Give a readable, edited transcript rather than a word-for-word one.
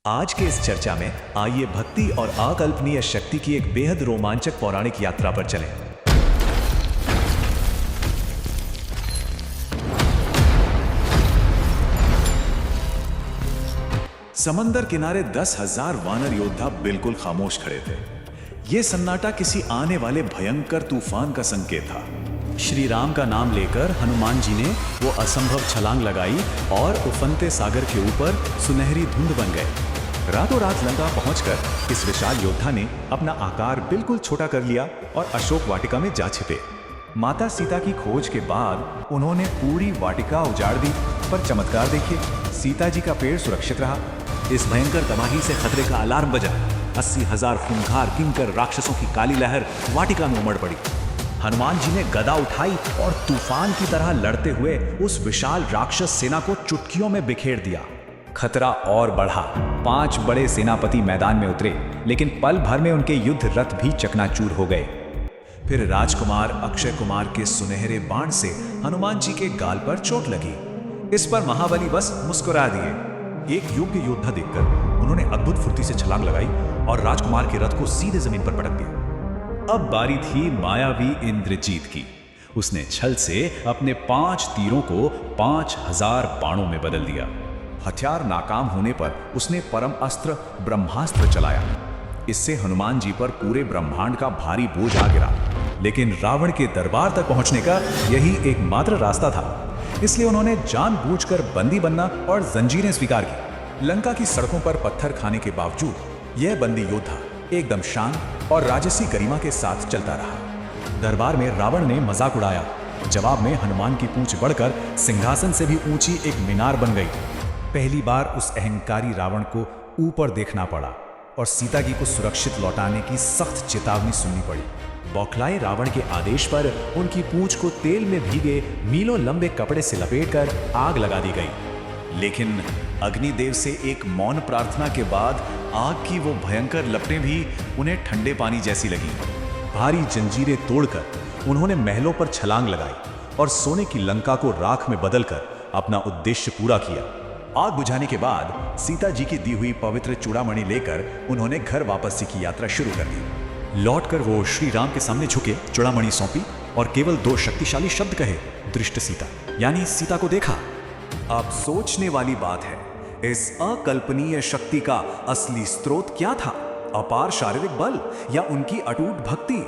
आज के इस चर्चा में आइए भक्ति और अकल्पनीय शक्ति की एक बेहद रोमांचक पौराणिक यात्रा पर चलें। समंदर किनारे 10,000 वानर योद्धा बिल्कुल खामोश खड़े थे। यह सन्नाटा किसी आने वाले भयंकर तूफान का संकेत था। श्री राम का नाम लेकर हनुमान जी ने वो असंभव छलांग लगाई और उफनते सागर के ऊपर सुनहरी धुंध बन गए। रातों रात लंका पहुंचकर इस विशाल योद्धा ने अपना आकार बिल्कुल छोटा कर लिया और अशोक वाटिका में जा छिपे। माता सीता की खोज के बाद उन्होंने पूरी वाटिका उजाड़ दी, पर चमत्कार देखिए, सीता जी का पेड़ सुरक्षित रहा। इस भयंकर तबाही से खतरे का अलार्म बजा। 80,000 खूंखार किंकर राक्षसों की काली लहर वाटिका में उमड़ पड़ी। हनुमान जी ने गदा उठाई और तूफान की तरह लड़ते हुए उस विशाल राक्षस सेना को चुटकियों में बिखेर दिया। खतरा और बढ़ा। 5 बड़े सेनापति मैदान में उतरे, लेकिन पल भर में उनके युद्ध रथ भी चकनाचूर हो गए। फिर राजकुमार अक्षय कुमार के सुनहरे बाण से हनुमान जी के गाल पर चोट लगी। इस पर महाबली बस मुस्कुरा दिए। एक योग्य योद्धा देखकर उन्होंने अद्भुत फुर्ती से छलांग लगाई और राजकुमार के रथ को सीधे जमीन पर पटक दिया। अब बारी थी मायावी इंद्रजीत की। उसने छल से अपने 5 तीरों को 5,000 बाणों में बदल दिया। हथियार नाकाम होने पर उसने परम अस्त्र ब्रह्मास्त्र चलाया। इससे हनुमान जी पर पूरे ब्रह्मांड का भारी बोझ आ गिरा। लेकिन रावण के दरबार तक पहुंचने का यही एकमात्र रास्ता था, इसलिए उन्होंने जानबूझकर बंदी बनना और जंजीरें स्वीकार की। लंका की सड़कों पर पत्थर खाने के बावजूद यह बंदी योद्धा एकदम शांत और राजसी गरिमा के साथ चलता रहा। दरबार में रावण ने मजाक उड़ाया। जवाब में हनुमान की पूंछ बढ़कर सिंहासन से भी ऊंची एक मीनार बन गई। पहली बार उस अहंकारी रावण को ऊपर देखना पड़ा और सीता जी को सुरक्षित लौटाने की सख्त चेतावनी सुननी पड़ी। बौखलाए रावण के आदेश पर उनकी पूंछ को तेल में भीगे मीलों लंबे कपड़े से लपेटकर आग लगा दी गई। लेकिन अग्निदेव से एक मौन प्रार्थना के बाद आग की वो भयंकर लपटें भी उन्हें ठंडे पानी जैसी लगी। भारी जंजीरें तोड़कर उन्होंने महलों पर छलांग लगाई और सोने की लंका को राख में बदलकर अपना उद्देश्य पूरा किया। आग बुझाने के बाद सीता जी की दी हुई पवित्र चूड़ामणि लेकर उन्होंने घर वापसी की यात्रा शुरू कर दी। लौटकर वो श्री राम के सामने झुके, चूड़ामणि सौंपी और केवल 2 शक्तिशाली शब्द कहे, दृष्ट सीता, यानी सीता को देखा। अब सोचने वाली बात है, इस अकल्पनीय शक्ति का असली स्रोत क्या था? अपार शारीरिक बल या उनकी अटूट भक्ति?